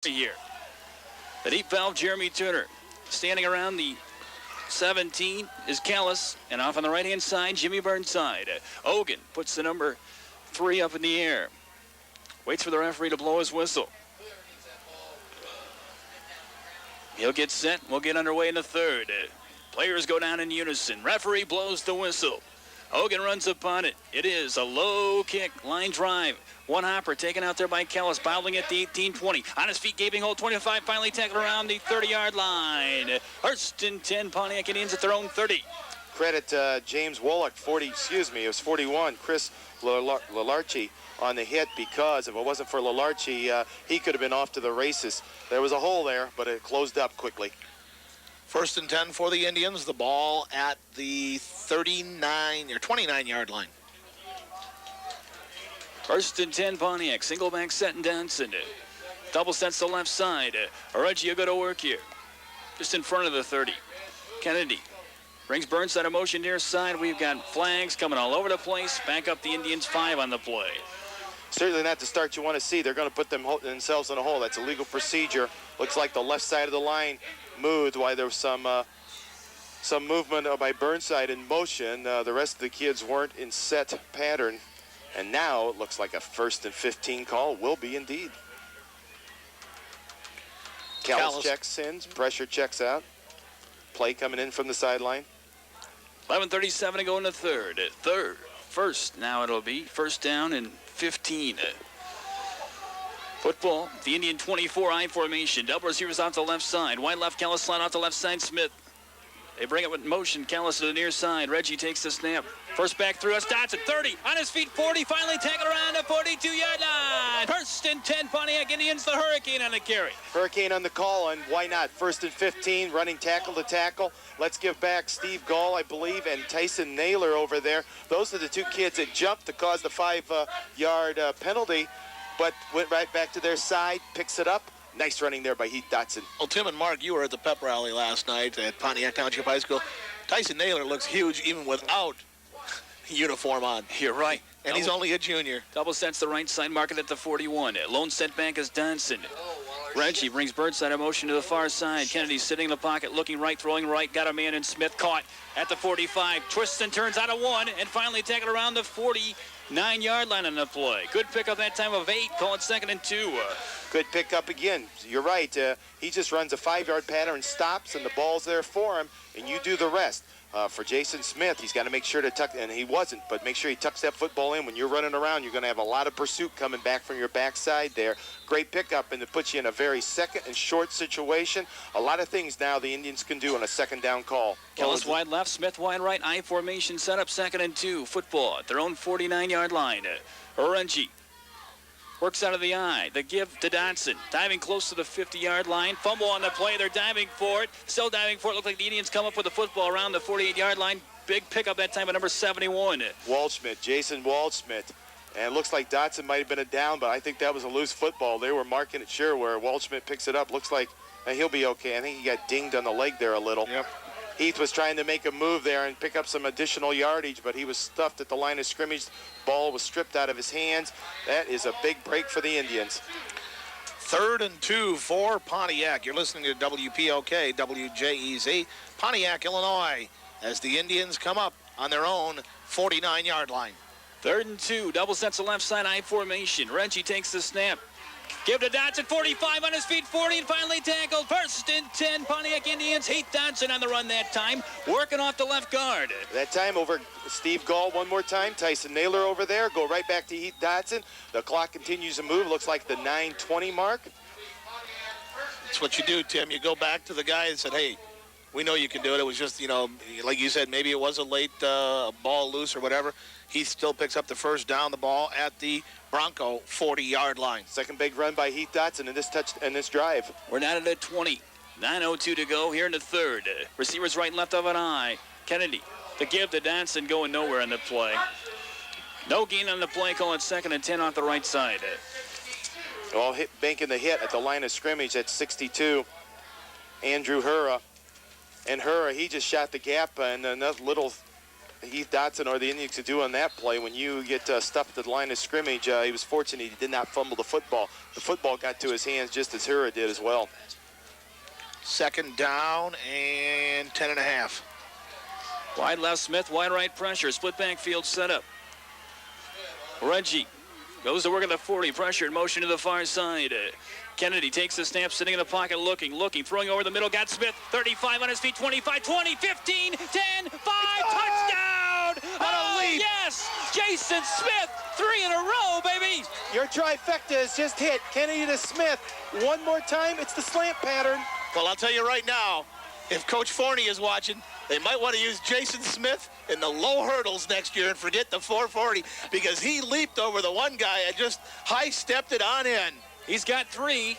here. The deep valve, Jeremy Turner. Standing around the 17 is Callis, and off on the right-hand side, Jimmy Burnside. Ogan puts the number 3 up in the air. Waits for the referee to blow his whistle. He'll get set. We'll get underway in the third. Players go down in unison. Referee blows the whistle. Hogan runs upon it. It is a low kick, line drive. One hopper taken out there by Callis, bowling at the 18-20. On his feet, gaping hole, 25, finally tackled around the 30-yard line. First and 10, Pontiac Indians at their own 30. Credit James Wallach, it was 41. Chris Lalarchi on the hit, because if it wasn't for Lalarchi, he could have been off to the races. There was a hole there, but it closed up quickly. First and 10 for the Indians. The ball at the 29-yard line. First and 10, Pontiac. Single back set and Danson. Double sets the left side. Reggie, you go to work here. Just in front of the 30. Kennedy brings Burnside a motion near side. We've got flags coming all over the place. Back up the Indians 5 on the play. Certainly not the start you want to see. They're going to put themselves in a hole. That's a legal procedure. Looks like the left side of the line moved while there was some movement by Burnside in motion. The rest of the kids weren't in set pattern. And now it looks like a first and 15 call will be indeed. Callis checks in, pressure checks out. Play coming in from the sideline. 11:37 to go in the third. First, now it'll be first down and 15. Football, the Indian 24 I formation. Double receivers out to the left side. Wide left, Callis slide out to left side, Smith. They bring it with motion. Callis to the near side. Reggie takes the snap. First back through us. Dotson, 30. On his feet, 40. Finally tackled around the 42-yard line. First and 10, Pontiac Indians. The Hurricane on the carry. Hurricane on the call, and why not? First and 15, running tackle to tackle. Let's give back Steve Gall, I believe, and Tyson Naylor over there. Those are the two kids that jumped to cause the 5-yard penalty, but went right back to their side, picks it up. Nice running there by Heath Dotson. Well, Tim and Mark, you were at the pep rally last night at Pontiac Township High School. Tyson Naylor looks huge even without uniform on. You're right. And he's only a junior. Double sets the right side, market at the 41. Lone set back is Danson. Reggie brings Burnside a motion to the far side. Kennedy sitting in the pocket, looking right, throwing right. Got a man in Smith, caught at the 45. Twists and turns out of 1, and finally tackled around the 49-yard line on the play. Good pickup that time of 8. Call it 2nd and 2. Good pickup again. You're right. He just runs a 5-yard pattern, stops, and the ball's there for him, and you do the rest. For Jason Smith, he's got to make sure to tuck, and he wasn't, but make sure he tucks that football in. When you're running around, you're going to have a lot of pursuit coming back from your backside there. Great pickup, and it puts you in a very second and short situation. A lot of things now the Indians can do on a second down call. Callis wide left, Smith wide right, I formation set up 2nd and 2. Football at their own 49-yard line. Orenji works out of the eye. The give to Dotson. Diving close to the 50-yard line. Fumble on the play. They're diving for it. Still diving for it. Looks like the Indians come up with the football around the 48-yard line. Big pickup that time at number 71. Waldschmidt, Jason Waldschmidt. And it looks like Dotson might have been a down, but I think that was a loose football. They were marking it sure where Waldschmidt picks it up. Looks like he'll be okay. I think he got dinged on the leg there a little. Yep. Heath was trying to make a move there and pick up some additional yardage, but he was stuffed at the line of scrimmage. Ball was stripped out of his hands. That is a big break for the Indians. 3rd and 2 for Pontiac. You're listening to WPOK, WJEZ, Pontiac, Illinois, as the Indians come up on their own 49-yard line. 3rd and 2. Double sets the left side, I formation. Reggie takes the snap. Give to Dotson, 45 on his feet, 40, and finally tackled. First and 10, Pontiac Indians. Heath Dotson on the run that time, working off the left guard. That time over Steve Gall one more time. Tyson Naylor over there. Go right back to Heath Dotson. The clock continues to move. Looks like the 9:20 mark. That's what you do, Tim. You go back to the guy and said, hey, we know you can do it. It was just, like you said, maybe it was a late ball loose or whatever. He still picks up the first down, the ball at the Bronco 40-yard line. Second big run by Heath Dotson in this drive. We're down at a 20. 9:02 to go here in the third. Receivers right and left of an eye. Kennedy, the give to Danson, going nowhere on the play. No gain on the play, call it 2nd and 10 off the right side. Well, banking the hit at the line of scrimmage at 62. Andrew Hura. And Hura, he just shot the gap, and another little Heath Dotson or the Indians could do on that play. When you get stuffed at the line of scrimmage, he was fortunate he did not fumble the football. The football got to his hands just as Hura did as well. Second down and 10.5. Wide left Smith, wide right pressure. Split backfield setup. Reggie goes to work at the 40. Pressure in motion to the far side. Kennedy takes the snap, sitting in the pocket, looking, throwing over the middle. Got Smith, 35 on his feet, 25, 20, 15, 10, 5, touchdown! What a leap! Yes! Jason Smith, 3 in a row, baby! Your trifecta has just hit. Kennedy to Smith. One more time, it's the slant pattern. Well, I'll tell you right now, if Coach Forney is watching, they might want to use Jason Smith in the low hurdles next year and forget the 440 because he leaped over the one guy and just high-stepped it on in. He's got 3.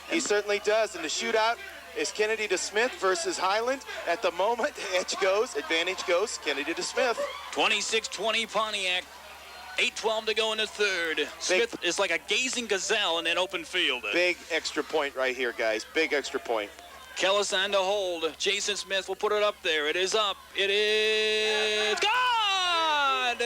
He certainly does. And the shootout is Kennedy to Smith versus Highland. At the moment, advantage goes Kennedy to Smith. 26-20 Pontiac. 8:12 to go in the third. Smith is like a gazing gazelle in an open field. Big extra point right here, guys. Big extra point. Kellis on to hold. Jason Smith will put it up there. It is up. It is gone!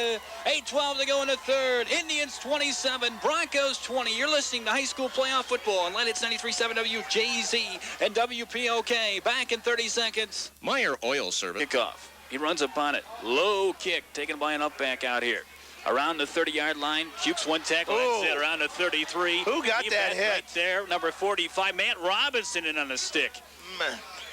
8:12 to go in the third. Indians 27, Broncos 20. You're listening to high school playoff football on Lennox 93.7 WJZ and WPOK. Back in 30 seconds. Meyer Oil Service. Kickoff. He runs upon it. Low kick taken by an up back out here. Around the 30-yard line. Jukes one tackle. That's it. Around the 33. Who got that hit? Right there. Number 45. Matt Robinson in on the stick.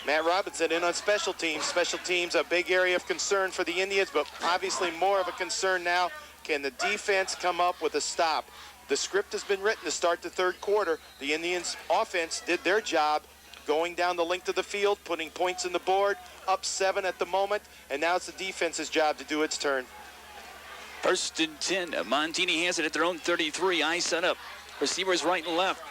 Matt Robinson in on special teams. Special teams, a big area of concern for the Indians, but obviously more of a concern now. Can the defense come up with a stop? The script has been written to start the third quarter. The Indians offense did their job going down the length of the field, putting points on the board, up 7 at the moment, and now it's the defense's job to do its turn. First and 10. Montini has it at their own 33. Eye set up. Receivers right and left.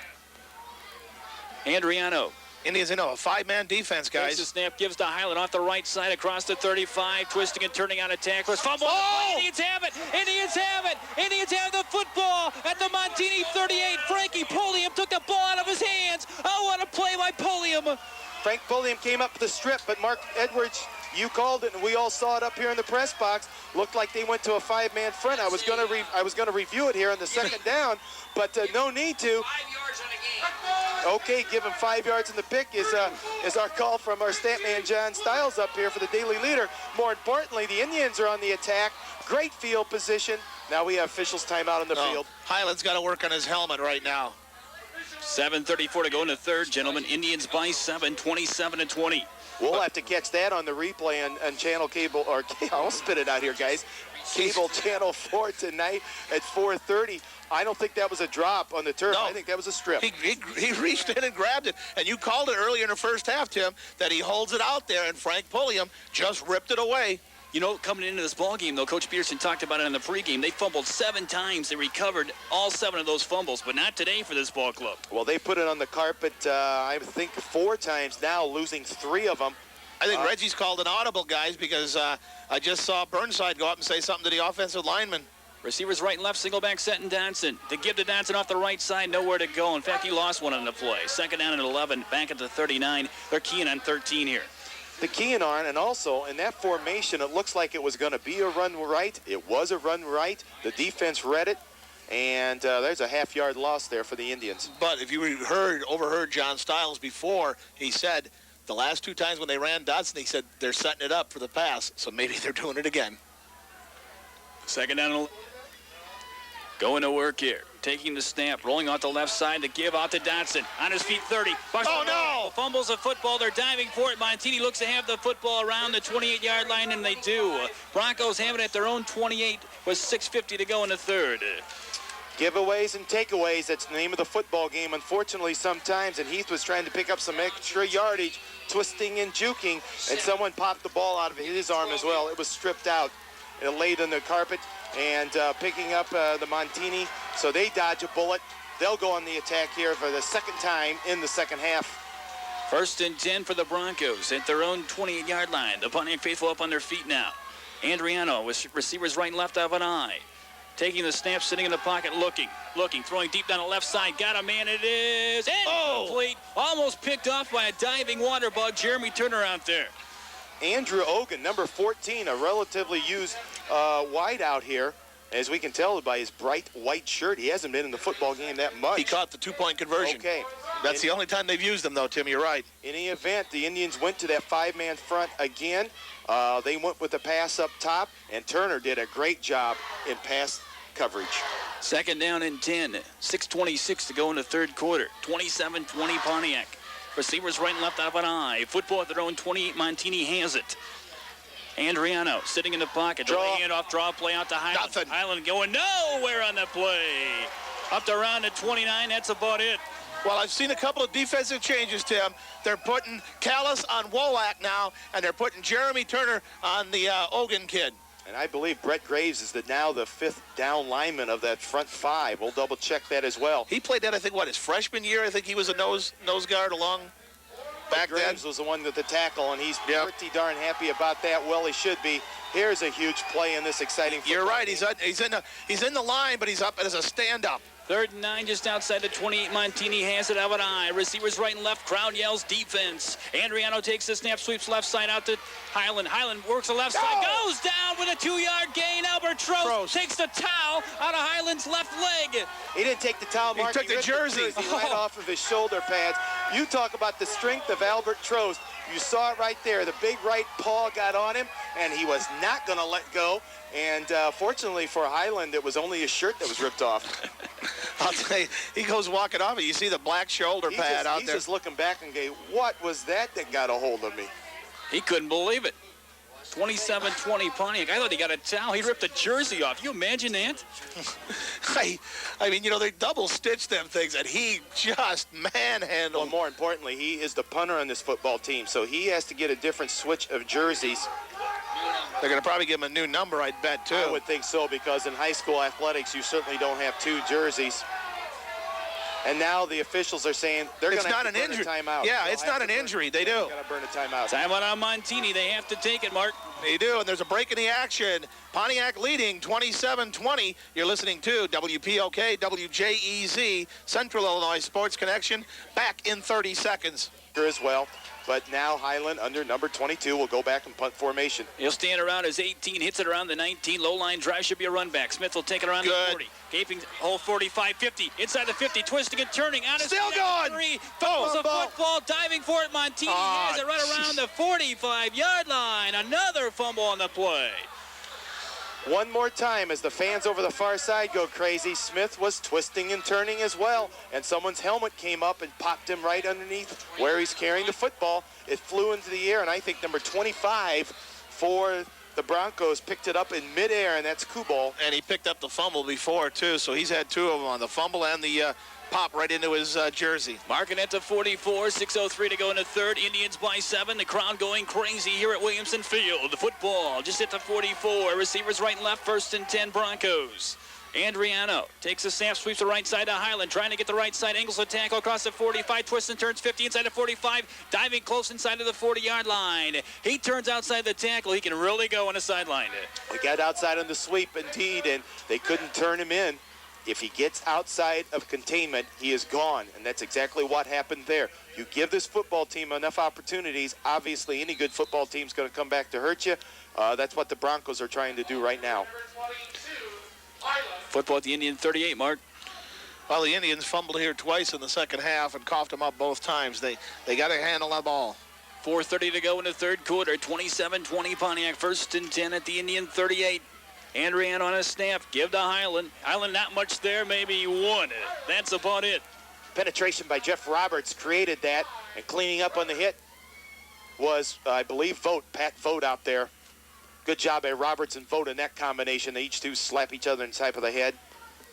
Andriano. Indians, a 5-man defense, guys. Takes the snap, gives to Highland off the right side across the 35, twisting and turning on a tackler. Fumble. Oh! Indians have it. Indians have it. Indians have the football at the Montini 38. Frankie Pulliam took the ball out of his hands. Oh, what a play by Pulliam. Frank Pulliam came up with the strip, but Mark Edwards, you called it, and we all saw it up here in the press box. Looked like they went to a 5-man front. I was gonna review it here on the second down, but no need to. 5 yards on a game. Okay, give him 5 yards in the pick is our call from our stat man John Stiles up here for the Daily Leader. More importantly, the Indians are on the attack. Great field position. Now we have officials timeout on the field. Highland's got to work on his helmet right now. 7:34 to go in the third, gentlemen. Indians by 7, 27-20. We'll have to catch that on the replay on channel cable, or I'll spit it out here, guys. Cable channel 4 tonight at 4:30. I don't think that was a drop on the turf. No. I think that was a strip. He reached in and grabbed it, and you called it earlier in the first half, Tim, that he holds it out there, and Frank Pulliam just ripped it away. You know, coming into this ball game, though, Coach Peterson talked about it in the pregame. They fumbled 7 times. They recovered all 7 of those fumbles, but not today for this ball club. Well, they put it on the carpet, I think, 4 times now, losing 3 of them. I think Reggie's called an audible, guys, because I just saw Burnside go up and say something to the offensive lineman. Receivers right and left, single back set and Dotson. To give to Dotson off the right side, nowhere to go. In fact, he lost one on the play. Second down and 11, back at the 39. They're keying on 13 here. The keying on, and also in that formation, it looks like it was going to be a run right. It was a run right. The defense read it, and there's a half-yard loss there for the Indians. But if you overheard John Stiles before, he said the last 2 times when they ran Dotson, he said they're setting it up for the pass, so maybe they're doing it again. Second down and going to work here. Taking the snap, rolling out the left side to give out to Dotson. On his feet, 30. Oh, no! Fumbles the football. They're diving for it. Montini looks to have the football around the 28-yard line, and they do. Broncos have it at their own 28 with 6:50 to go in the third. Giveaways and takeaways, that's the name of the football game, unfortunately, sometimes. And Heath was trying to pick up some extra yardage, twisting and juking, and someone popped the ball out of his arm as well. It was stripped out. It laid on the carpet, and picking up the Montini. So they dodge a bullet. They'll go on the attack here for the second time in the second half. First and 10 for the Broncos at their own 28-yard line. The Pontiac faithful up on their feet now. Andriano with receivers right and left of an eye. Taking the snap, sitting in the pocket, looking, throwing deep down the left side. Got a man, it is incomplete. Almost picked off by a diving water bug. Jeremy Turner out there. Andrew Ogun, number 14, a relatively used wide out here. As we can tell by his bright white shirt, he hasn't been in the football game that much. He caught the two-point conversion. Okay. That's the only time they've used him, though, Tim. You're right. In any event, the Indians went to that five-man front again. They went with the pass up top, and Turner did a great job in pass coverage. Second down and 10. 6:26 to go in the third quarter. 27-20 Pontiac. Receivers right and left out of an eye. Football at their own 28. Montini has it. Andriano sitting in the pocket. Draw handoff, draw play out to Highland. Nothing. Highland going nowhere on the play. Up to around the 29. That's about it. Well, I've seen a couple of defensive changes, Tim. They're putting Callis on Wolak now, and they're putting Jeremy Turner on the Ogun kid. And I believe Brett Graves is now the fifth down lineman of that front five. We'll double check that as well. He played that, I think, his freshman year? I think he was a nose guard along back then. Graves was the one with the tackle, and he's pretty darn happy about that. Well, he should be. Here's a huge play in this exciting football You're right. game. He's in the line, but he's up as a stand-up. 3rd and 9 just outside the 28. Montini has it out of an eye. Receivers right and left. Crowd yells defense. Andriano takes the snap, sweeps left side out to Highland. Highland works the left side, goes down with a 2-yard gain. Albert Trost takes the towel out of Highland's left leg. He didn't take the towel, Mark. He took the jersey. Right off of his shoulder pads. You talk about the strength of Albert Trost. You saw it right there. The big right paw got on him, and he was not going to let go. And fortunately for Highland, it was only his shirt that was ripped off. I'll tell you, he goes walking off, and you see the black shoulder pad out there. He's just looking back and going, what was that got a hold of me? He couldn't believe it. 27-20 Pontiac. I thought he got a towel. He ripped the jersey off. You imagine that? I mean, they double-stitched them things, and he just manhandled. Well, more importantly, he is the punter on this football team, so he has to get a different switch of jerseys. They're going to probably give him a new number, I'd bet, too. I would think so, because in high school athletics, you certainly don't have two jerseys. And now the officials are saying they're going to have to burn a timeout. Yeah, it's not an injury. They do. They're going to burn a timeout. Timeout on Montini. They have to take it, Mark. They do, and there's a break in the action. Pontiac leading 27-20. You're listening to WPOK, WJEZ, Central Illinois Sports Connection. Back in 30 seconds. As well. But now Highland, under number 22, will go back and punt formation. He'll stand around his 18, hits it around the 19. Low line drive should be a run back. Smith will take it around the 40. Gaping hole 45, 50. Inside the 50, twisting and turning. Out of still going. 3. Fumbles a football, diving for it. Montini has it right around the 45-yard line. Another fumble on the play. One more time as the fans over the far side go crazy. Smith was twisting and turning as well, and someone's helmet came up and popped him right underneath where he's carrying the football. It flew into the air, and I think number 25 for the Broncos picked it up in midair, and that's Kubal. And he picked up the fumble before, too, so he's had two of them on the fumble and the pop right into his jersey. Marking it to 44, 6:03 to go in the third. Indians by 7. The crowd going crazy here at Williamson Field. The football just hit the 44. Receivers right and left, 1st and 10 Broncos. Andriano takes a snap, sweeps the right side to Highland, trying to get the right side, angles the tackle across the 45, twists and turns 50 inside the 45, diving close inside of the 40-yard line. He turns outside the tackle. He can really go on the sideline. They got outside on the sweep, indeed, and they couldn't turn him in. If he gets outside of containment, he is gone, and that's exactly what happened there. You give this football team enough opportunities, obviously any good football team is going to come back to hurt you. That's what the Broncos are trying to do right now. Football at the Indian 38, Mark. Well, the Indians fumbled here twice in the second half and coughed them up both times. They got to handle that ball. 4:30 to go in the third quarter. 27-20 Pontiac, 1st and 10 at the Indian 38. Andrian on a snap. Give to Highland. Highland not much there, maybe one. That's about it. Penetration by Jeff Roberts created that, and cleaning up on the hit was, I believe, Pat Vogt out there. Good job by Roberts and Vogt in that combination. They each two slap each other in the side of the head.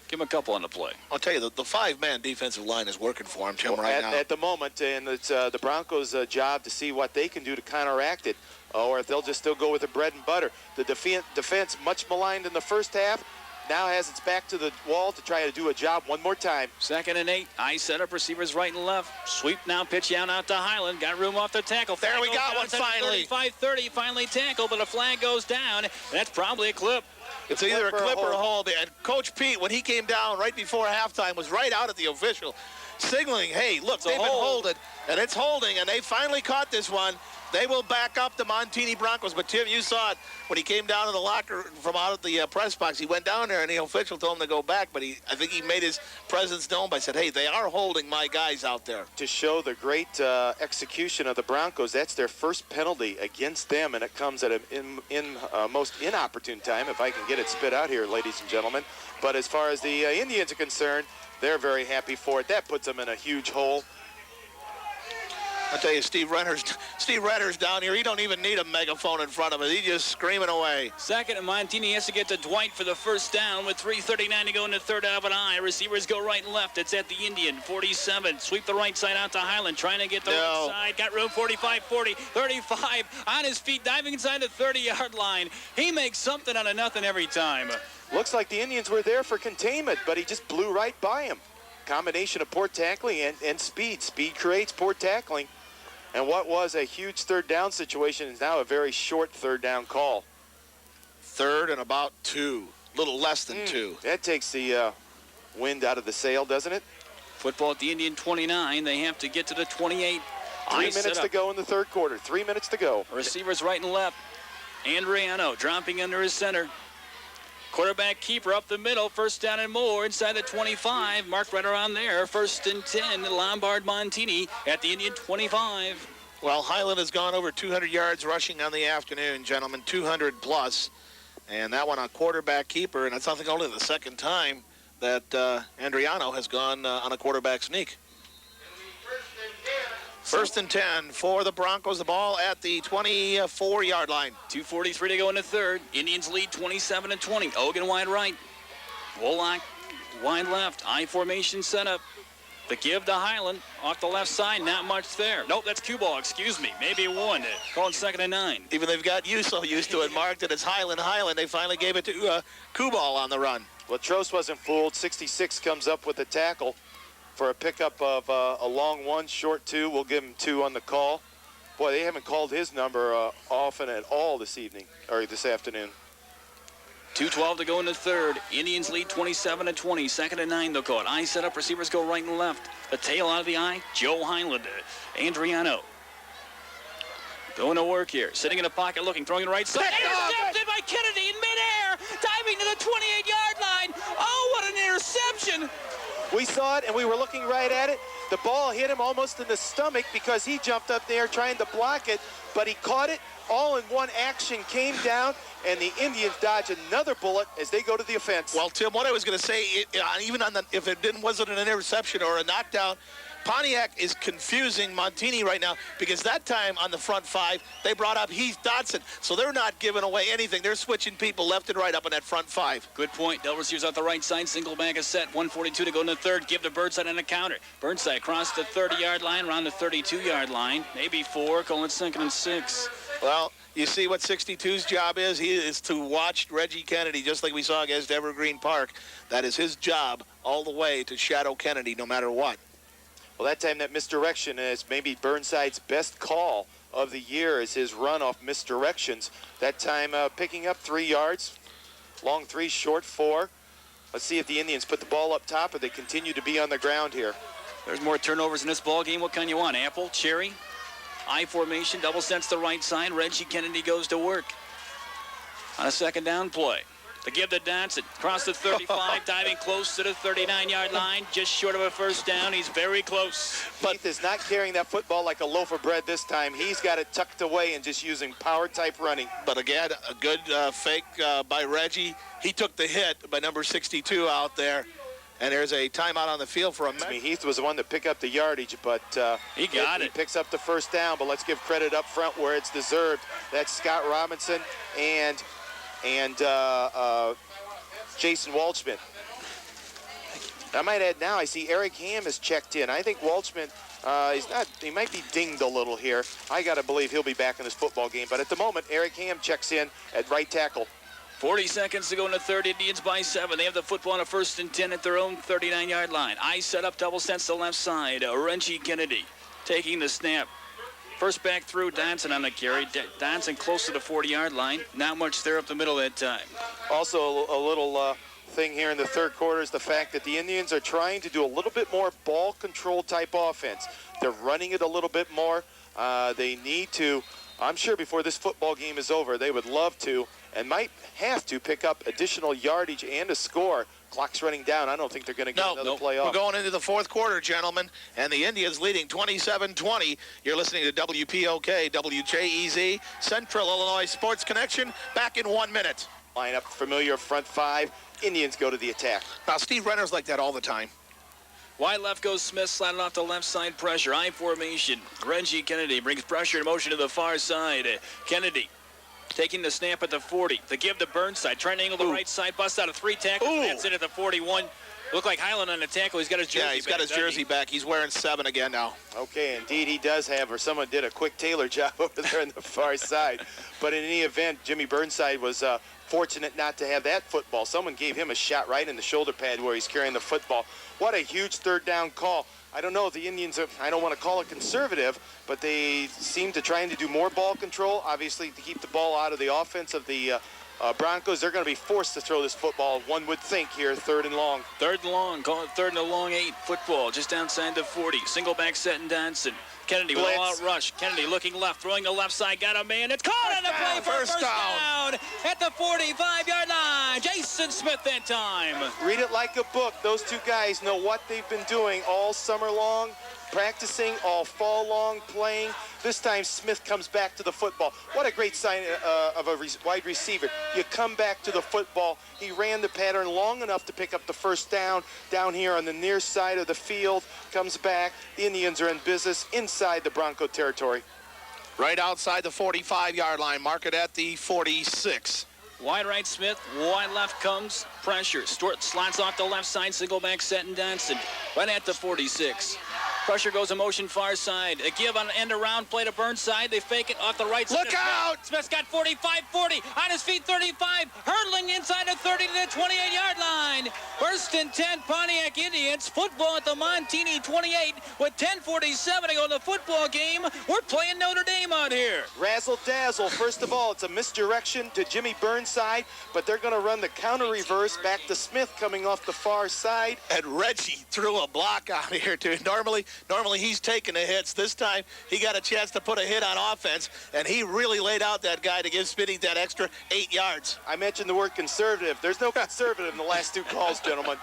Give him a couple on the play. I'll tell you, the five-man defensive line is working for him, Tim, right now. At the moment, and it's the Broncos' job to see what they can do to counteract it, or if they'll just still go with the bread and butter. The defense, much maligned in the first half, now has its back to the wall to try to do a job one more time. 2nd and 8. Eye set up, receivers right and left. Sweep now, pitch out to Highland. Got room off the tackle. There we got one finally. 35-30, finally tackled, but a flag goes down. That's probably a clip. It's either a clip or a hold. And Coach Pete, when he came down right before halftime, was right out at the official, signaling, hey, look, they've been holding, and it's holding, and they finally caught this one. They will back up the Montini Broncos. But, Tim, you saw it when he came down to the locker from out of the press box. He went down there, and the official told him to go back. But I think he made his presence known by saying, hey, they are holding my guys out there. To show the great execution of the Broncos, that's their first penalty against them, and it comes at a most inopportune time, if I can get it spit out here, ladies and gentlemen. But as far as the Indians are concerned, they're very happy for it. That puts them in a huge hole. I'll tell you, Steve Renner's down here. He don't even need a megaphone in front of him. He's just screaming away. Second, and Montini has to get to Dwight for the first down with 3:39 to go in the third out of an eye. Receivers go right and left. It's at the Indian, 47. Sweep the right side out to Highland, trying to get the right side. Got room, 45, 40, 35. On his feet, diving inside the 30-yard line. He makes something out of nothing every time. Looks like the Indians were there for containment, but he just blew right by him. Combination of poor tackling and speed. Speed creates poor tackling. And what was a huge third down situation is now a very short third down call. Third and about 2. A little less than 2. That takes the wind out of the sail, doesn't it? Football at the Indian 29. They have to get to the 28. 3 minutes to go in the third quarter. 3 minutes to go. Receivers right and left. Andriano dropping under his center. Quarterback keeper up the middle. First down and more inside the 25. Marked right around there. First and 10. Lombard Montini at the Indian 25. Well, Highland has gone over 200 yards rushing on the afternoon, gentlemen. 200 plus. And that one on quarterback keeper. And it's, I think, only the second time that Andriano has gone on a quarterback sneak. First and 10 for the Broncos. The ball at the 24-yard line. 2:43 to go in the third. Indians lead 27-20. Ogan wide right. Wolak wide left. I formation setup. The give to Highland off the left side. Not much there. Nope, that's cue ball. Excuse me. Maybe one. Calling 2nd and 9. Even they've got you so used to it, marked it as Highland. They finally gave it to Kubal on the run. Latroce wasn't fooled. 66 comes up with a tackle for a pickup of a long 1, short 2. We'll give him 2 on the call. Boy, they haven't called his number often at all this evening, or this afternoon. 2:12 to go in the third. Indians lead 27-20. 2nd and 9, they'll call it. I set up. Receivers go right and left. The tail out of the eye. Joe Highland. Andriano. Going to work here. Sitting in the pocket looking. Throwing it right side. Intercepted by Kennedy in midair. Diving to the 28-yard line. Oh, what an interception. We saw it, and we were looking right at it. The ball hit him almost in the stomach because he jumped up there trying to block it, but he caught it all in one action, came down, and the Indians dodge another bullet as they go to the offense. Well, Tim, what I was going to say, even on if it wasn't an interception or a knockdown, Pontiac is confusing Montini right now because that time on the front 5, they brought up Heath Dodson. So they're not giving away anything. They're switching people left and right up on that front 5. Good point. Del receives out the right side. Single back is set. 1:42 to go in the third. Give to Burnside on a counter. Burnside across the 30-yard line, around the 32-yard line. Maybe 4, calling 2nd and 6. Well, you see what 62's job is? He is to watch Reggie Kennedy, just like we saw against Evergreen Park. That is his job all the way to shadow Kennedy no matter what. Well, that time that misdirection is maybe Burnside's best call of the year is his run off misdirections. That time picking up 3 yards, long 3, short 4. Let's see if the Indians put the ball up top or they continue to be on the ground here. There's more turnovers in this ball game. What kind you want? Apple, cherry, I formation, double sets the right side. Reggie Kennedy goes to work on a 2nd down play. The give to Dodson, across the 35, diving close to the 39-yard line, just short of a first down. He's very close. Heath is not carrying that football like a loaf of bread this time. He's got it tucked away and just using power-type running. But again, a good fake by Reggie. He took the hit by number 62 out there. And there's a timeout on the field for a minute. I mean, Heath was the one to pick up the yardage, but he got it. He picks up the first down, but let's give credit up front where it's deserved. That's Scott Robinson and Jason Waldschmidt. I might add now, I see Eric Ham has checked in. I think Waldschmidt, he might be dinged a little here. I got to believe he'll be back in this football game. But at the moment, Eric Ham checks in at right tackle. 40 seconds to go in the third. Indians by 7. They have the football on a 1st and 10 at their own 39-yard line. I set up, double sets the left side. Reggie Kennedy taking the snap. First back through, Dodson on the carry. Dodson close to the 40-yard line. Not much there up the middle that time. Also, a little thing here in the third quarter is the fact that the Indians are trying to do a little bit more ball control type offense. They're running it a little bit more. They need to I'm sure before this football game is over, they would love to and might have to pick up additional yardage and a score. Clock's running down. I don't think they're going to get another play off. We're going into the fourth quarter, gentlemen, and the Indians leading 27-20. You're listening to WPOK, WJEZ, Central Illinois Sports Connection. Back in 1 minute. Line up familiar front five. Indians go to the attack. Now, Steve Renner's like that all the time. Wide left goes Smith, sliding off the left side, pressure. I formation. Reggie Kennedy brings pressure and motion to the far side. Kennedy taking the snap at the 40. The give to Burnside, trying to angle the right side, bust out of 3 tackles. That's it at the 41. Look like Highland on the tackle. He's got his jersey back. Yeah, he's got his jersey back. He's wearing 7 again now. Okay, indeed he does have, or someone did a quick tailor job over there on the far side. But in any event, Jimmy Burnside was fortunate not to have that football. Someone gave him a shot right in the shoulder pad where he's carrying the football. What a huge third down call. I don't know if the Indians are, I don't want to call it conservative, but they seem to trying to do more ball control, obviously to keep the ball out of the offense of the Broncos. They're going to be forced to throw this football, one would think here, 3rd and long. 3rd and long, call it 3rd and a long 8. Football just outside the 40. Single back set and Donson. Kennedy with all out rush. Kennedy looking left, throwing the left side, got a man. It's caught on the play for first down at the 45-yard line. Jason Smith that time. Read it like a book. Those two guys know what they've been doing all summer long, practicing all fall long, playing. This time Smith comes back to the football. What a great sign of a wide receiver. You come back to the football. He ran the pattern long enough to pick up the first down here on the near side of the field. Comes back. The Indians are in business inside the Bronco territory. Right outside the 45-yard line. Mark it at the 46. Wide right Smith, wide left comes pressure. Stewart slots off the left side, single back set and Donson. Right at the 46. Pressure goes in motion far side. A give on an end around play to Burnside. They fake it off the right side. Look out! Smith's got 45, 40. On his feet, 35. Hurdling inside the 30 to the 28-yard line. 1st and 10, Pontiac Indians. Football at the Montini 28 with 10:47 to go in the football game. We're playing Notre Dame out here. Razzle dazzle. First of all, it's a misdirection to Jimmy Burnside, but they're going to run the counter reverse back to Smith coming off the far side. And Reggie threw a block out here, too. Normally he's taking the hits. This time he got a chance to put a hit on offense, and he really laid out that guy to give Spitting that extra 8 yards. I mentioned the word conservative. There's no conservative in the last 2 calls, gentlemen.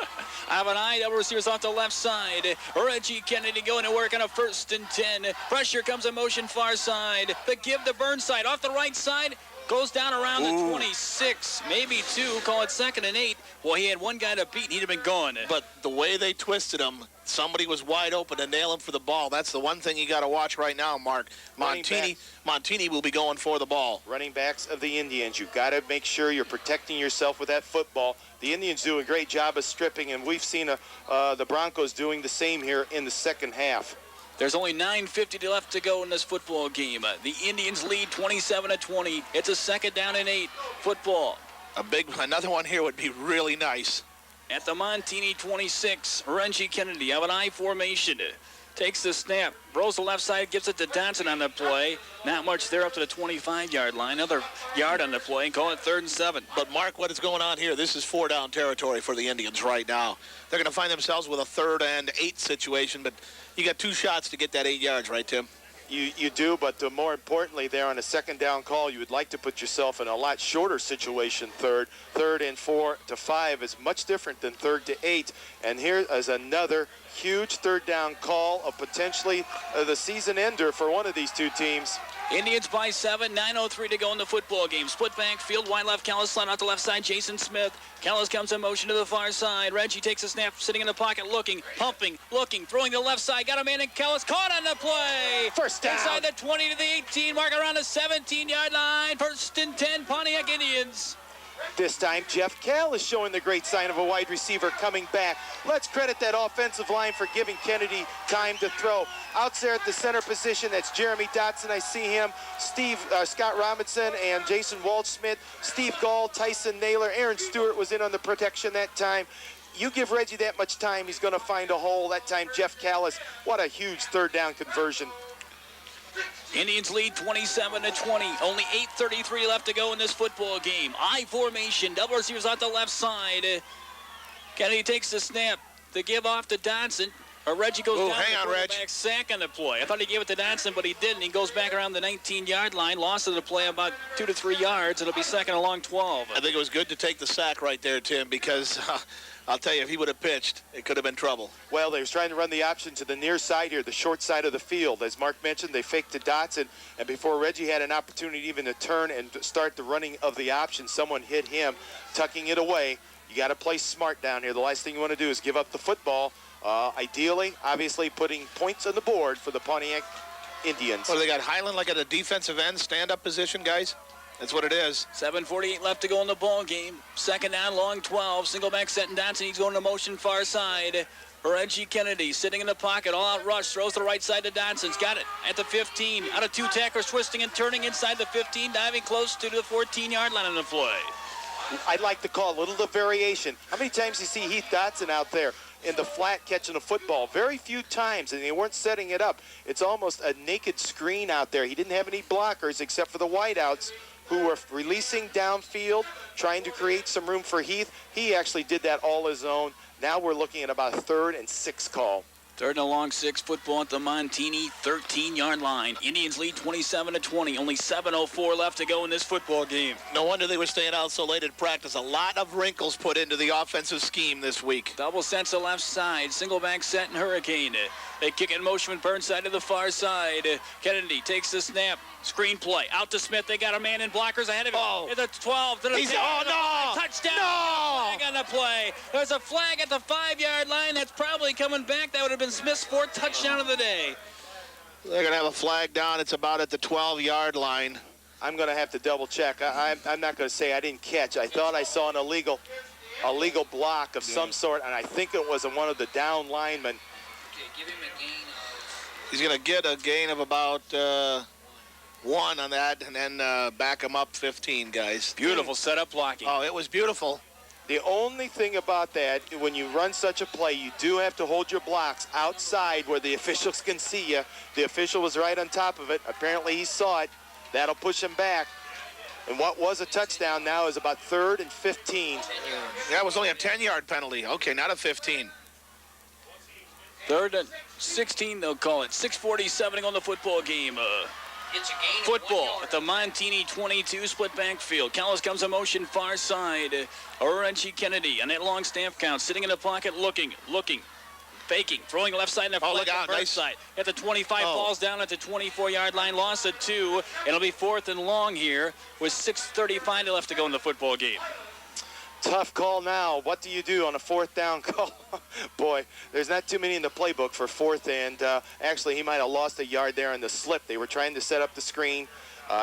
I have an eye. Double receivers off the left side. Reggie Kennedy going to work on a 1st and 10. Pressure comes in motion far side. The give to Burnside off the right side. Goes down around the 26, maybe 2, call it 2nd and 8. Well, he had one guy to beat, and he'd have been gone. But the way they twisted him, somebody was wide open to nail him for the ball. That's the one thing you got to watch right now, Mark. Montini will be going for the ball. Running backs of the Indians, you've got to make sure you're protecting yourself with that football. The Indians do a great job of stripping, and we've seen the Broncos doing the same here in the second half. There's only 9:50 left to go in this football game. The Indians lead 27-20. It's a 2nd down and 8 football. Another one here would be really nice. At the Montini 26, Reggie Kennedy of an I formation. Takes the snap, rolls the left side, gives it to Donson on the play. Not much there up to the 25-yard line. Another yard on the play, and call it 3rd and 7. But, Mark, what is going on here? This is 4-down territory for the Indians right now. They're going to find themselves with a 3rd and 8 situation, but you got 2 shots to get that 8 yards, right, Tim? You do, but more importantly, there on a 2nd down call, you would like to put yourself in a lot shorter situation. 3rd and 4 to 5 is much different than 3rd to 8. And here is another huge 3rd down call of potentially the season ender for one of these 2 teams. Indians by 7, 9:03 to go in the football game. Split backfield, wide left, Callis slide out the left side, Jason Smith. Callis comes in motion to the far side. Reggie takes a snap, sitting in the pocket, looking, pumping, looking, throwing to the left side. Got a man in Callis, caught on the play. First down. Inside the 20 to the 18, mark around the 17-yard line. 1st and 10, Pontiac Indians. This time, Jeff Cal is showing the great sign of a wide receiver coming back. Let's credit that offensive line for giving Kennedy time to throw. Out there at the center position, that's Jeremy Dotson. I see him. Scott Robinson and Jason Waldschmidt, Steve Gall, Tyson Naylor, Aaron Stewart was in on the protection that time. You give Reggie that much time, he's going to find a hole. That time, Jeff Callis, what a huge 3rd down conversion. Indians lead 27-20. Only 8:33 left to go in this football game. I formation. Double receivers out the left side. Kennedy takes the snap. The give off to Donson. Reggie goes down. Hang on, Reg. Back sack on the play. I thought he gave it to Dotson, but he didn't. He goes back around the 19-yard line, lost the play about 2 to 3 yards. It'll be second along 12. I think it was good to take the sack right there, Tim, because I'll tell you, if he would have pitched, it could have been trouble. Well, they was trying to run the option to the near side here, the short side of the field. As Mark mentioned, they faked to Dotson, and before Reggie had an opportunity even to turn and start the running of the option, someone hit him, tucking it away. You got to play smart down here. The last thing you want to do is give up the football. Ideally, obviously, putting points on the board for the Pontiac Indians. Well, they got Highland like at a defensive end, stand-up position, guys. That's what it is. 7:48 left to go in the ball game. Second down, long 12. Single back set and Dotson. He's going to motion far side. Reggie Kennedy sitting in the pocket. All-out rush. Throws to the right side to Dotson's. Got it at the 15. Out of 2 tacklers, twisting and turning inside the 15. Diving close to the 14-yard line on the play. I'd like to call a little the variation. How many times do you see Heath Dotson out there in the flat catching a football? Very few times, and they weren't setting it up. It's almost a naked screen out there. He didn't have any blockers except for the wideouts who were releasing downfield, trying to create some room for Heath. He actually did that all his own. Now we're looking at about a 3rd and 6 call. 3rd and a long 6, football at the Montini 13-yard line. Indians lead 27-20. Only 7:04 left to go in this football game. No wonder they were staying out so late at practice. A lot of wrinkles put into the offensive scheme this week. Double set to left side. Single back set and Hurricane. They kick in motion with Burnside to the far side. Kennedy takes the snap. Screen play. Out to Smith. They got a man in blockers ahead of him. Oh. At the 12. To the 10, no! Touchdown. No! Flag on the play. There's a flag at the 5-yard line. That's probably coming back. That would have been Smith's 4th touchdown of the day. They're going to have a flag down. It's about at the 12-yard line. I'm going to have to double check. I'm not going to say I didn't catch. I thought I saw an illegal block of some sort, and I think it was one of the down linemen. Give him a gain of... He's going to get a gain of about 1 on that, and then back him up 15, guys. Beautiful setup blocking. Oh, it was beautiful. The only thing about that, when you run such a play, you do have to hold your blocks outside where the officials can see you. The official was right on top of it. Apparently he saw it. That'll push him back. And what was a touchdown now is about 3rd and 15. That was only a 10-yard penalty. Okay, not a 15. 3rd and 16, they'll call it. 6:47 on the football game. It's a gain of Football 1 at the Montini 22 split backfield. Callis comes in motion far side. Reggie Kennedy on that long snap count, sitting in the pocket, looking, faking, throwing left side and the look out, nice. side. At the 25, falls down at the 24-yard line, loss of 2. It'll be 4th and long here with 6:35 left to go in the football game. Tough call now. What do you do on a 4th down call? Boy, there's not too many in the playbook for 4th, and actually he might have lost a yard there in the slip. They were trying to set up the screen.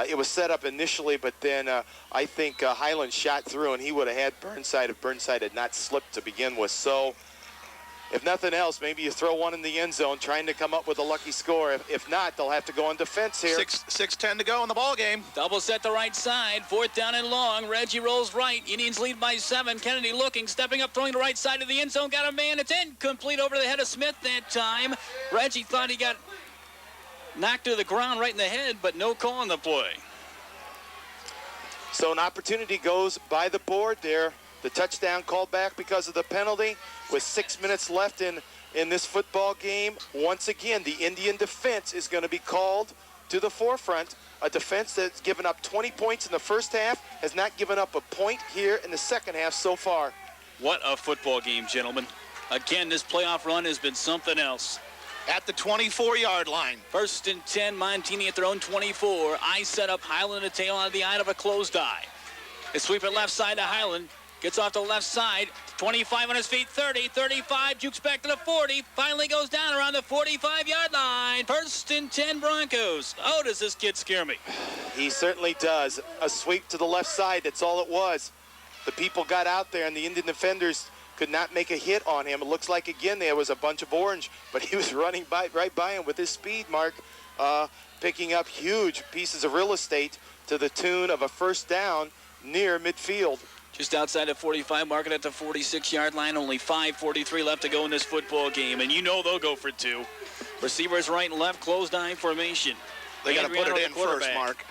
It was set up initially, but then I think Highland shot through, and he would have had Burnside if Burnside had not slipped to begin with. So if nothing else, maybe you throw one in the end zone trying to come up with a lucky score. If not, they'll have to go on defense here. 6:10 to go in the ball game. Double set the right side. 4th down and long. Reggie rolls right. Indians lead by 7. Kennedy looking, stepping up, throwing the right side of the end zone. Got a man. It's incomplete over the head of Smith that time. Reggie thought he got knocked to the ground right in the head, but no call on the play. So an opportunity goes by the board there. The touchdown called back because of the penalty with 6 minutes left in this football game. Once again, the Indian defense is going to be called to the forefront. A defense that's given up 20 points in the first half, has not given up a point here in the second half so far. What a football game, gentlemen. Again, this playoff run has been something else. At the 24-yard line. 1st and 10, Montini at their own 24. Eye set up, Highland a tail out of the eye of a closed eye. They sweep it left side to Highland. Gets off the left side, 25 on his feet, 30, 35, jukes back to the 40, finally goes down around the 45-yard line. 1st and 10 Broncos. Oh, does this kid scare me? He certainly does. A sweep to the left side, that's all it was. The people got out there and the Indian defenders could not make a hit on him. It looks like, again, there was a bunch of orange, but he was running right by him with his speed, Mark, picking up huge pieces of real estate to the tune of a 1st down near midfield. Just outside the 45, marking at the 46-yard line. Only 5:43 left to go in this football game, and you know they'll go for 2. Receivers right and left, closed eye formation. They got to put it in first, Mark.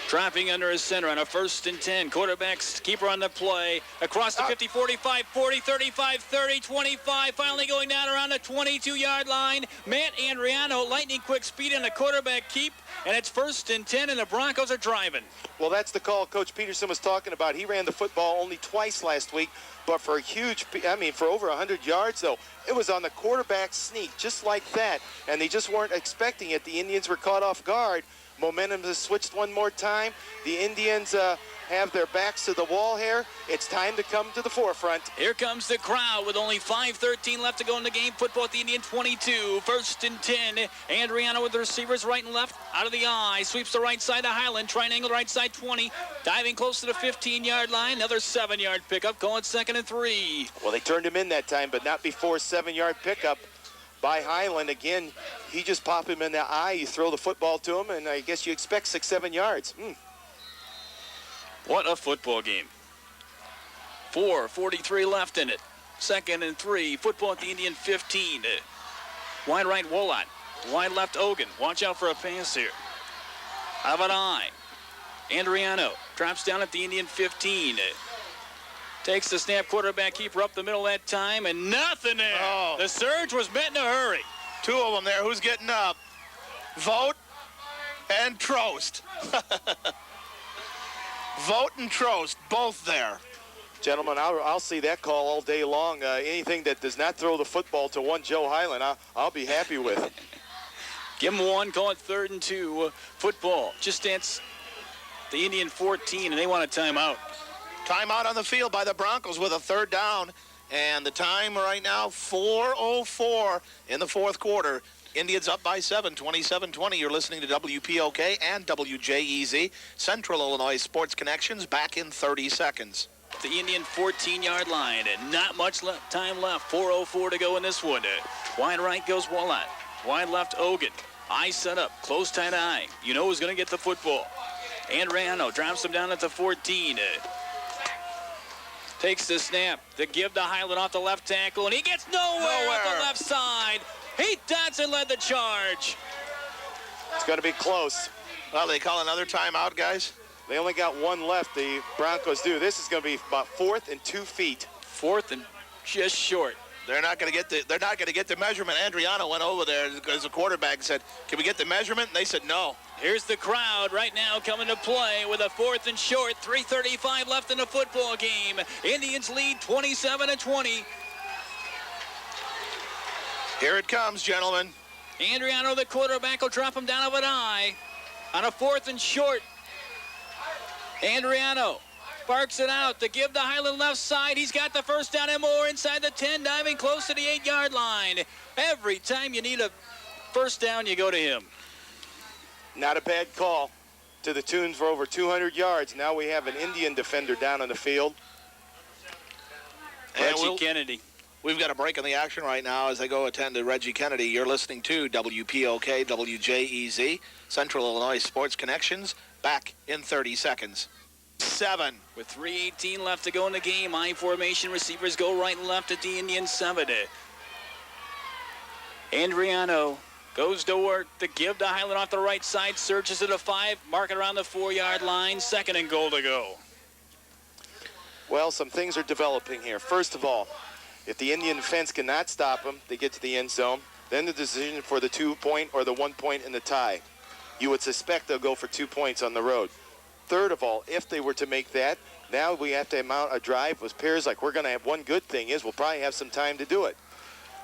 Dropping under his center on a 1st and 10. Quarterback's keeper on the play. Across the 50, 45, 40, 35, 30, 25. Finally going down around the 22-yard line. Matt Andriano, lightning quick speed and a quarterback keep. And it's 1st and 10, and the Broncos are driving. Well, that's the call Coach Peterson was talking about. He ran the football only twice last week, but for for over 100 yards, though, it was on the quarterback sneak, just like that. And they just weren't expecting it. The Indians were caught off guard. Momentum has switched one more time. The Indians have their backs to the wall here. It's time to come to the forefront. Here comes the crowd with only 5:13 left to go in the game. Football at the Indian 22. 1st and 10. Andriano with the receivers right and left. Out of the eye. Sweeps the right side of Highland. Triangle right side 20. Diving close to the 15-yard line. Another 7-yard pickup. Call it 2nd and 3. Well, they turned him in that time, but not before 7-yard pickup by Highland. Again, he just popped him in the eye. You throw the football to him, and I guess you expect 6-7 yards. What a football game. 4:43 left in it. 2nd and 3. Football at the Indian 15. Wide right, Wolot. Wide left, Ogun. Watch out for a pass here. Have an eye. Andriano drops down at the Indian 15. Takes the snap, quarterback keeper up the middle that time, and nothing there. Oh. The surge was met in a hurry. 2 of them there. Who's getting up? Vogt and Trost. Vogt and Trost, both there. Gentlemen, I'll see that call all day long. Anything that does not throw the football to one Joe Highland, I'll be happy with. Give him one, call it 3rd and 2. Football just at the Indian 14, and they want a timeout. Timeout on the field by the Broncos with a 3rd down. And the time right now, 4:04 in the 4th quarter. Indians up by 7, 27-20. You're listening to WPOK and WJEZ. Central Illinois Sports Connections back in 30 seconds. The Indian 14-yard line, and not much time left. 4:04 to go in this one. Wide right goes Wallat. Wide left, Ogun. Eye set up, close tight eye. You know who's going to get the football. Andriano drops him down at the 14. Takes the snap. The give to Highland off the left tackle, and he gets nowhere at the left side. Pete Dodson led the charge. It's going to be close. Well, they call another timeout, guys. They only got one left, the Broncos do. This is going to be about 4th and 2 feet. 4th and just short. They're not going to get the measurement. Andriano went over there as a quarterback and said, "Can we get the measurement?" And they said no. Here's the crowd right now coming to play with a 4th and short. 3:35 left in the football game. Indians lead 27-20. Here it comes, gentlemen. Andriano, the quarterback, will drop him down of an eye on a 4th and short. Andriano sparks it out to give the Highland left side. He's got the 1st down and more inside the 10, diving close to the 8-yard line. Every time you need a 1st down, you go to him. Not a bad call. To the tunes for over 200 yards. Now we have an Indian defender down on the field. Reggie Kennedy. We've got a break in the action right now as I go attend to Reggie Kennedy. You're listening to WPOK, WJEZ, Central Illinois Sports Connections, back in 30 seconds. 7. With 3:18 left to go in the game, I formation receivers go right and left at the Indian 7. Andriano goes to work to give to Highland off the right side, surges to the 5, mark it around the 4-yard line, 2nd and goal to go. Well, some things are developing here. First of all, if the Indian defense cannot stop them, they get to the end zone. Then the decision for the 2-point or the 1 point in the tie. You would suspect they'll go for 2 points on the road. Third of all, if they were to make that, now we have to mount a drive with pairs like we're going to have. One good thing is we'll probably have some time to do it.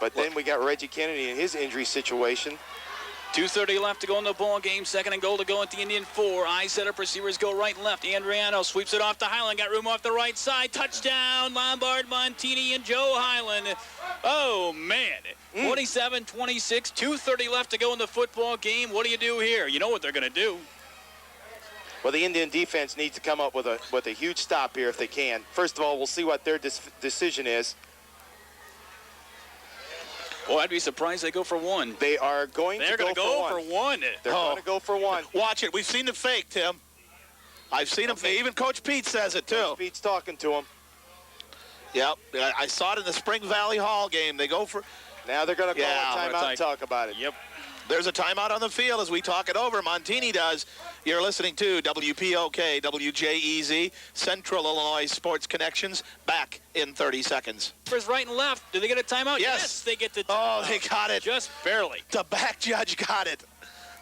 But then we got Reggie Kennedy in his injury situation. 2:30 left to go in the ball game. 2nd and goal to go at the Indian 4. Eye set up, receivers go right and left. Andriano sweeps it off to Highland. Got room off the right side. Touchdown, Lombard, Montini, and Joe Highland. Oh, man. 27-26. 2:30 left to go in the football game. What do you do here? You know what they're going to do. Well, the Indian defense needs to come up with a huge stop here if they can. First of all, we'll see what their decision is. Well, I'd be surprised they go for 1. They are going to go for one. They're going to go for 1. Watch it. We've seen the fake, Tim. I've seen him. Even Coach Pete says it, too. Coach Pete's talking to him. Yep. I saw it in the Spring Valley Hall game. They go for Now they're going to call a timeout and talk about it. Yep. There's a timeout on the field as we talk it over. Montini does. You're listening to WPOK, WJEZ, Central Illinois Sports Connections, back in 30 seconds. First, right and left. Do they get a timeout? Yes. They get the timeout. Oh, they got it. Just barely. The back judge got it.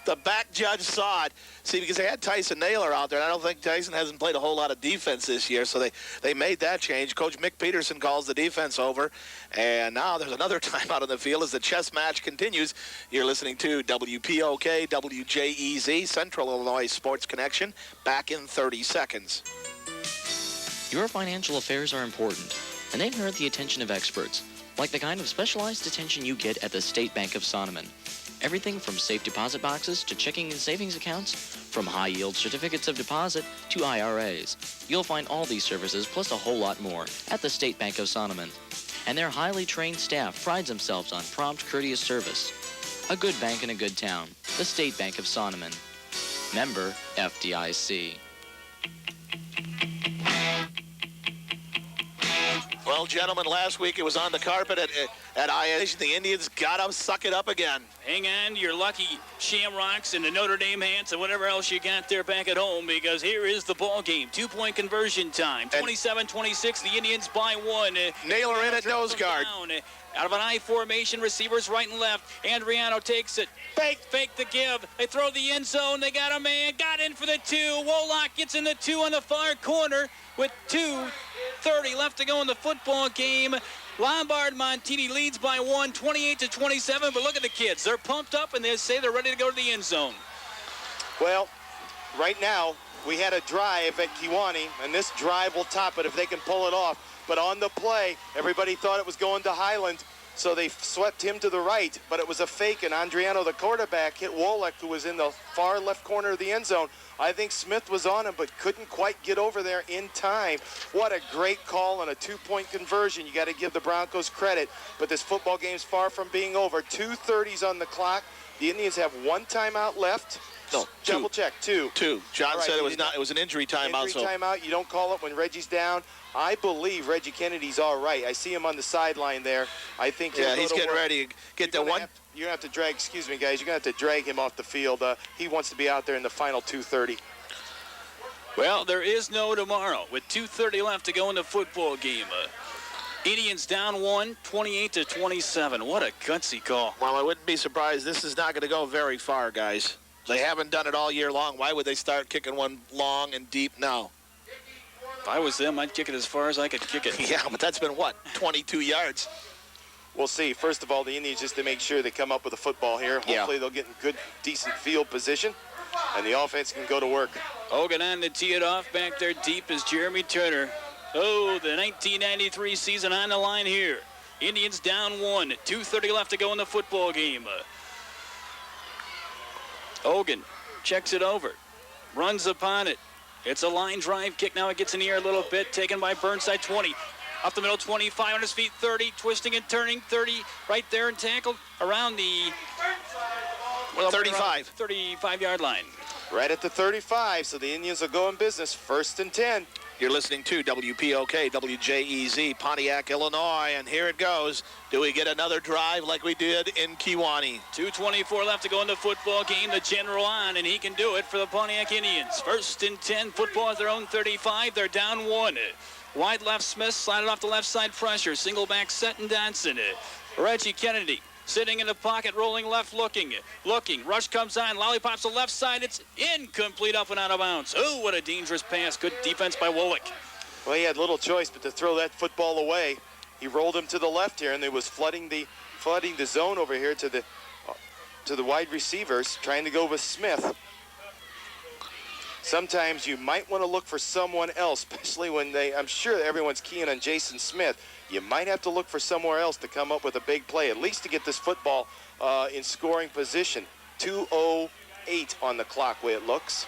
The back judge saw it. See, because they had Tyson Naylor out there, and I don't think Tyson hasn't played a whole lot of defense this year, so they made that change. Coach Mick Peterson calls the defense over, and now there's another timeout on the field as the chess match continues. You're listening to WPOK, WJEZ, Central Illinois Sports Connection, back in 30 seconds. Your financial affairs are important, and they merit the attention of experts, like the kind of specialized attention you get at the State Bank of Sonneman. Everything from safe deposit boxes to checking and savings accounts, from high-yield certificates of deposit to IRAs. You'll find all these services plus a whole lot more at the State Bank of Sonneman. And their highly trained staff prides themselves on prompt, courteous service. A good bank in a good town. The State Bank of Sonneman. Member FDIC. Well, gentlemen, last week it was on the carpet at IS. The Indians got to suck it up again. Hang on to your lucky Shamrocks and the Notre Dame Hants and whatever else you got there back at home, because here is the ball game. 2-point conversion time. 27-26, the Indians by one. Naylor in at nose guard. Out of an I formation, receivers right and left. Andriano takes it. Fake the give. They throw the end zone. They got a man. Got in for the 2. Wolock gets in the 2 on the far corner with 2:30 left to go in the football game. Lombard Montini leads by 1, 28-27. But look at the kids. They're pumped up, and they say they're ready to go to the end zone. Well, right now, we had a drive at Kewanee, and this drive will top it if they can pull it off. But on the play, everybody thought it was going to Highland, so they swept him to the right, but it was a fake, and Andriano, the quarterback, hit Wolek, who was in the far left corner of the end zone. I think Smith was on him, but couldn't quite get over there in time. What a great call on a 2-point conversion. You got to give the Broncos credit, but this football game's far from being over. 2:30 on the clock. The Indians have 1 timeout left. No, double check, 2. John right, said it was not. It was an injury timeout. Timeout. You don't call it when Reggie's down. I believe Reggie Kennedy's all right. I see him on the sideline there. I think he's getting ready to get the one. You're going to have to drag. Excuse me, guys. You're going to have to drag him off the field. He wants to be out there in the final 2:30. Well, there is no tomorrow with 2:30 left to go in the football game. Indians down 1, 28-27. What a gutsy call. Well, I wouldn't be surprised. This is not going to go very far, guys. They haven't done it all year long. Why would they start kicking one long and deep now? If I was them, I'd kick it as far as I could kick it. Yeah, but that's been, what, 22 yards? We'll see. First of all, the Indians just to make sure they come up with a football here. Hopefully they'll get in good, decent field position, and the offense can go to work. Hogan on to tee it off back there deep is Jeremy Turner. Oh, the 1993 season on the line here. Indians down 1, 2:30 left to go in the football game. Hogan checks it over, runs upon it. It's a line drive kick. Now it gets in the air a little bit, taken by Burnside. 20, up the middle, 25 on his feet, 30, twisting and turning, 30 right there and tackled around the 35-yard line. Right at the 35, so the Indians will go in business, 1st and 10. You're listening to WPOK, WJEZ, Pontiac, Illinois, and here it goes. Do we get another drive like we did in Kewanee? 2:24 left to go in the football game. The general on, and he can do it for the Pontiac Indians. 1st and 10, football at their own 35. They're down 1. Wide left, Smith slided off the left side pressure. Single back, Seton Dodson. Reggie Kennedy sitting in the pocket, rolling left, looking. Rush comes on, lollipops the left side. It's incomplete, up and out of bounds. Oh, what a dangerous pass. Good defense by Wolock. Well, he had little choice but to throw that football away. He rolled him to the left here, and they was flooding the zone over here to the wide receivers, trying to go with Smith. Sometimes you might want to look for someone else, especially when I'm sure everyone's keying on Jason Smith. You might have to look for somewhere else to come up with a big play, at least to get this football in scoring position. 2:08 on the clock, way it looks.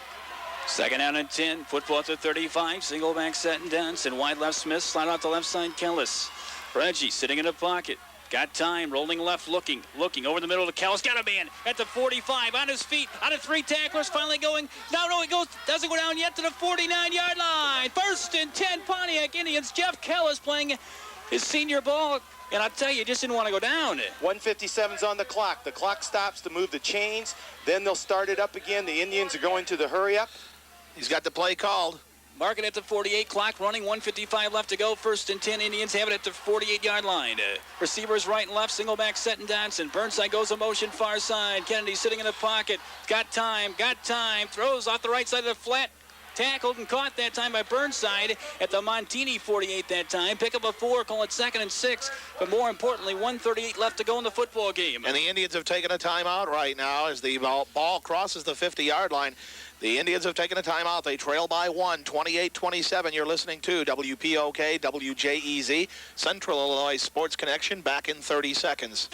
2nd down and 10, football at the 35, single back Seton Dodson, wide left Smith, slide out the left side Kellis. Reggie sitting in the pocket, got time, rolling left, looking over the middle to Kellis, got a man at the 45, on his feet, out of 3 tacklers, finally going, no, it doesn't go down yet to the 49-yard line. 1st and 10, Pontiac Indians, Jeff Kellis playing his senior ball And I'll tell you, just didn't want to go down. 1:57's on the clock. The clock stops to move the chains. Then they'll start it up again. The Indians are going to the hurry up. He's got the play called. Marking at the 48, clock running, 1:55 left to go. 1st and 10, Indians have it at the 48-yard line. Receivers right and left, single back set and Dotson. Burnside goes a motion far side. Kennedy sitting in the pocket. Got time. Throws off the right side of the flat. Tackled and caught that time by Burnside at the Montini 48 that time. Pick up a 4, call it 2nd and 6. But more importantly, 1:38 left to go in the football game. And the Indians have taken a timeout right now as the ball crosses the 50-yard line. The Indians have taken a timeout. They trail by 1, 28-27. You're listening to WPOK, WJEZ, Central Illinois Sports Connection, back in 30 seconds.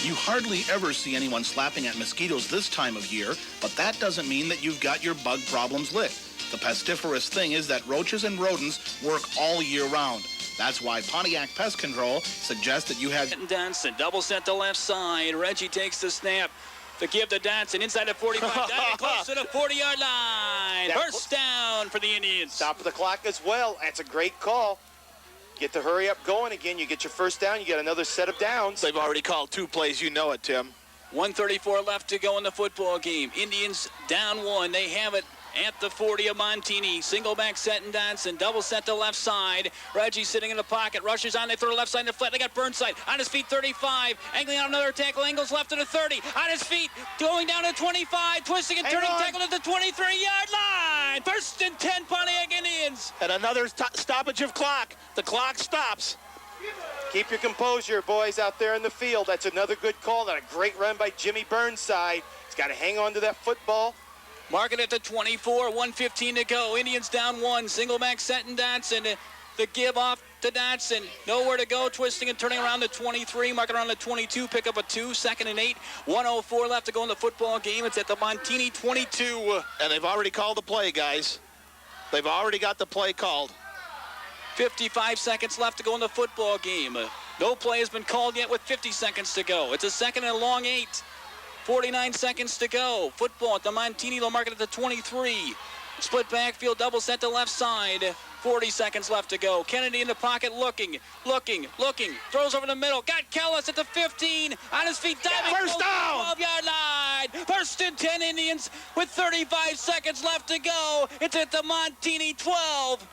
You hardly ever see anyone slapping at mosquitoes this time of year, but that doesn't mean that you've got your bug problems licked. The pestiferous thing is that roaches and rodents work all year round. That's why Pontiac Pest Control suggests that you have... Dotson, double set to left side. Reggie takes the snap. The give to Dotson inside the 45, down close to the 40-yard line. First down for the Indians. Stop of the clock as well. That's a great call. Get the hurry up going again. You get your first down. You get another set of downs. They've already called 2 plays. You know it, Tim. 1:34 left to go in the football game. Indians down 1. They have it at the 40 of Montini. Single back set and Dotson. Double set to left side. Reggie sitting in the pocket. Rushes on. They throw left side in the flat. They got Burnside on his feet, 35. Angling on another tackle. Angles left to the 30. On his feet. Going down to 25. Twisting and turning. Tackle at the 23-yard line. 1st and 10 Pontiac Indians. And another stoppage of clock. The clock stops. Keep your composure, boys, out there in the field. That's another good call. And a great run by Jimmy Burnside. He's got to hang on to that football. Marking at the 24, 1:15 to go. Indians down 1. Single back set and Dotson. The give off to Dotson. Nowhere to go. Twisting and turning around the 23. Marking around the 22. Pick up a 2. 2nd and 8. 1:04 left to go in the football game. It's at the Montini 22. And they've already called the play, guys. They've already got the play called. 55 seconds left to go in the football game. No play has been called yet with 50 seconds to go. It's a 2nd and a long 8. 49 seconds to go. Football at the Montini. They'll mark it at the 23. Split backfield, double set to left side. 40 seconds left to go. Kennedy in the pocket, looking. Throws over the middle. Got Kellis at the 15. On his feet, diving. First down. 12-yard line. 1st and 10 Indians with 35 seconds left to go. It's at the Montini 12.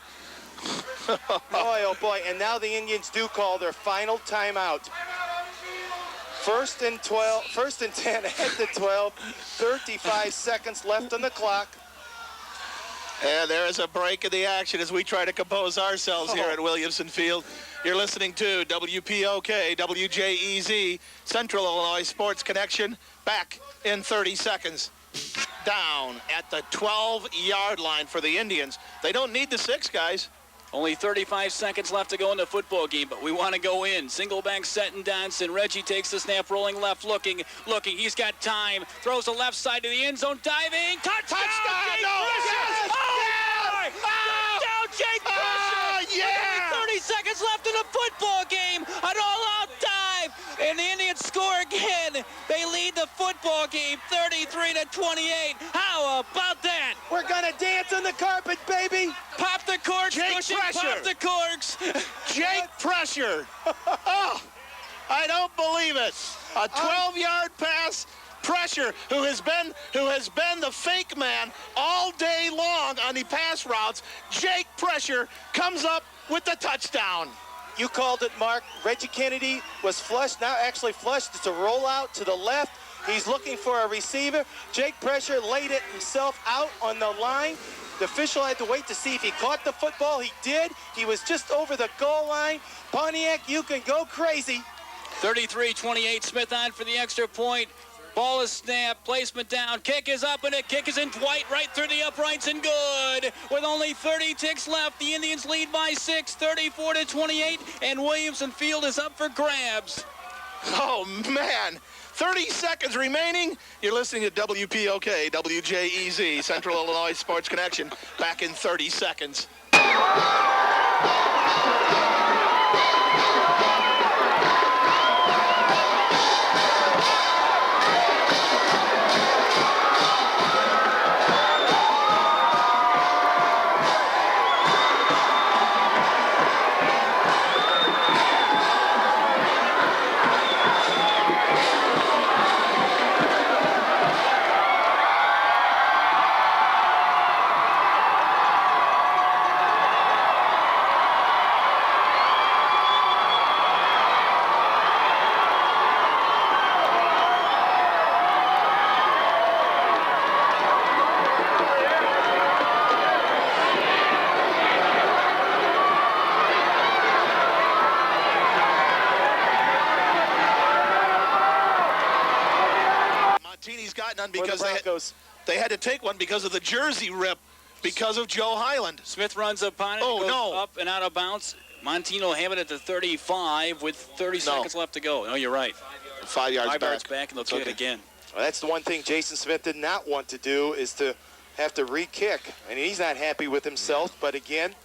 Boy, oh boy. And now the Indians do call their final timeout. 1st and 10 at the 12. 35 seconds left on the clock. And there is a break in the action as we try to compose ourselves here at Williamson Field. You're listening to WPOK, WJEZ, Central Illinois Sports Connection, back in 30 seconds. Down at the 12-yard line for the Indians. They don't need the 6, guys. Only 35 seconds left to go in the football game, but we want to go in. Single back set and Dotson. Reggie takes the snap, rolling left, looking. He's got time. Throws the left side to the end zone, diving. Touchdown! Jake Pressure! Touchdown, Jake Pressure! Yeah! 30 seconds left in the football game. An all-out dive, and the Indians score again. They lead the football game 33-28. How about that? We're gonna dance on the carpet, baby. Pop the corks, Jake Bushy, Pressure. pop the corks. Jake Pressure. Oh, I don't believe it. A 12-yard pass. Pressure, who has been the fake man all day long on the pass routes. Jake Pressure comes up with the touchdown. You called it, Mark. Reggie Kennedy was flushed, now actually flushed. It's a rollout to the left. He's looking for a receiver. Jake Pressure laid it himself out on the line. The official had to wait to see if he caught the football. He did. He was just over the goal line. Pontiac, you can go crazy. 33-28, Smith on for the extra point. Ball is snapped, placement down, kick is up, and a kick is in Dwight right through the uprights and good. With only 30 ticks left, the Indians lead by 6, 34-28, and Williamson Field is up for grabs. Oh, man. 30 seconds remaining. You're listening to WPOK, WJEZ, Central Illinois Sports Connection, back in 30 seconds. Montini's got none for the because Broncos. they had to take one because of the jersey rip because of Joe Highland. Smith runs upon it. Oh, Goes no. Up and out of bounds. Montini will have it at the 35 with 30 seconds left to go. No, you're right. 5 yards 5 back. yards back, and they'll kick it again. Well, that's the one thing Jason Smith did not want to do, is to have to re-kick. And he's not happy with himself. But again,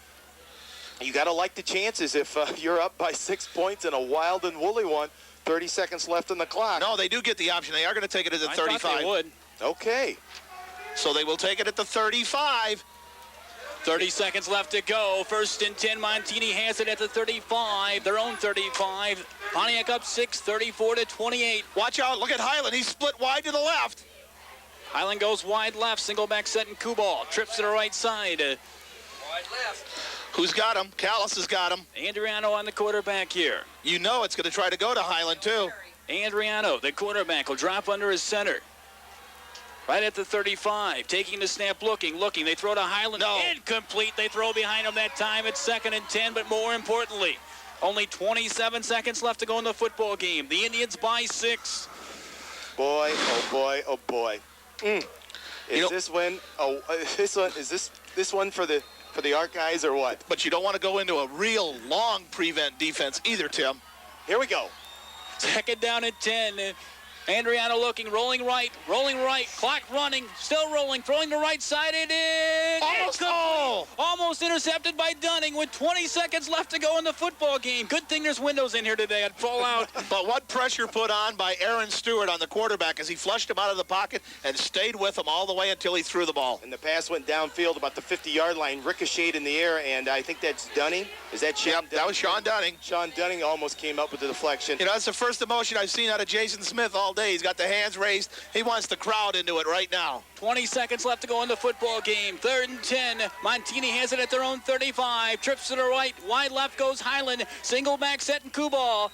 you got to like the chances if you're up by 6 points in a wild and woolly one. 30 seconds left on the clock. No, they do get the option. They are going to take it at the I 35. thought they would. Okay. So they will take it at the 35. 30 seconds left to go. First and 10. Montini has it at the 35. Their own 35. Pontiac up 6, 34-28. Watch out. Look at Highland. He's split wide to the left. Highland goes wide left. Single back set and Kubal. Trips to the right side. Wide left. Who's got him? Callis has got him. Andriano on the quarterback here. You know it's going to try to go to Highland, too. Andriano, the quarterback, will drop under his center. Right at the 35. Taking the snap, looking. They throw to Highland. No. Incomplete. They throw behind him that time. It's 2nd and 10, but more importantly, only 27 seconds left to go in the football game. The Indians by 6. Boy, oh boy, oh boy. Is this one? Oh, this one for the Archives or what? But you don't want to go into a real long prevent defense either, Tim. Here we go. 2nd down and 10. Andriano looking, rolling right, clock running, still rolling, throwing to right side. It is almost intercepted by Dunning with 20 seconds left to go in the football game. Good thing there's windows in here today. I'd fall out. But what pressure put on by Aaron Stewart on the quarterback as he flushed him out of the pocket and stayed with him all the way until he threw the ball. And the pass went downfield about the 50-yard line, ricocheted in the air, and I think that's Dunning. Is that Sean Dunning? That was Sean Dunning. Sean Dunning almost came up with the deflection. You know, that's the first emotion I've seen out of Jason Smith all day. He's got the hands raised. He wants the crowd into it right now. 20 seconds left to go in the football game. 3rd and 10. Montini has it at their own 35. Trips to the right. Wide left goes Highland. Single back set and Kubal.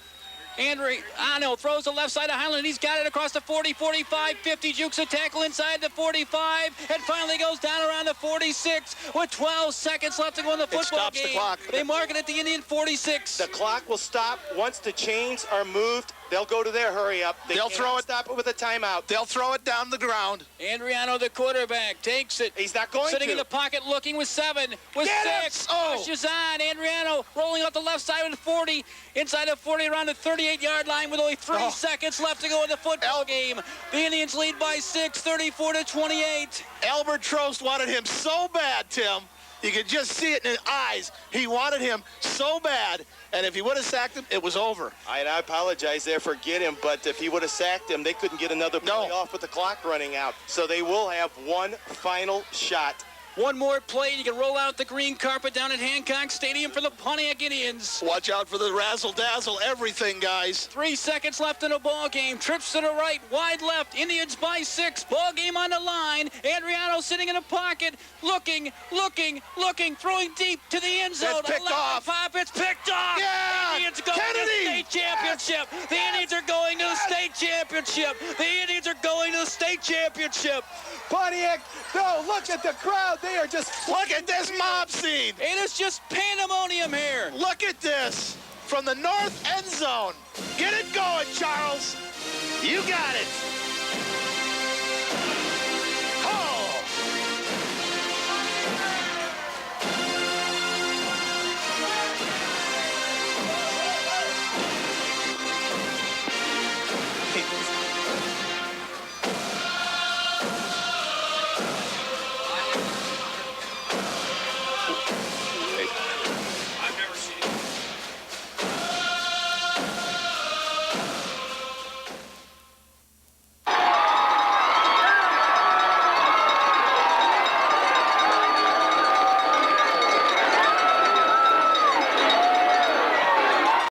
Andriano throws the left side of Highland. He's got it across the 40, 45, 50. Jukes a tackle inside the 45. And finally goes down around the 46 with 12 seconds left to go in the football game. The clock. They mark it at the Indian 46. The clock will stop once the chains are moved. They'll go to their hurry up. They'll throw it. Stop it with a timeout. They'll throw it down the ground. Andriano, the quarterback, takes it. He's not going Sitting to. in the pocket, looking with 7, with Get 6. it! Oh. Pushes on. Andriano rolling out the left side with 40. Inside of 40, around the 38-yard line with only 3 seconds left to go in the football game. The Indians lead by 6, 34-28. Albert Trost wanted him so bad, Tim. You could just see it in his eyes. He wanted him so bad, and if he would have sacked him, it was over. I apologize there for getting him, but if he would have sacked him, they couldn't get another play off with the clock running out. So they will have one final shot. One more play, you can roll out the green carpet down at Hancock Stadium for the Pontiac Indians. Watch out for the razzle-dazzle everything, guys. 3 seconds left in the ball game. Trips to the right, wide left. Indians by 6. Ball game on the line. Andriano sitting in a pocket, looking, throwing deep to the end zone. It's picked off. Pop, it's picked off. Yeah! Indians going to the state championship. The Indians are going to the state championship. The Indians are going to the state championship. Pontiac, no, look at the crowd. They are just... Look at this mob scene. It is just pandemonium here. Look at this from the north end zone. Get it going, Charles. You got it.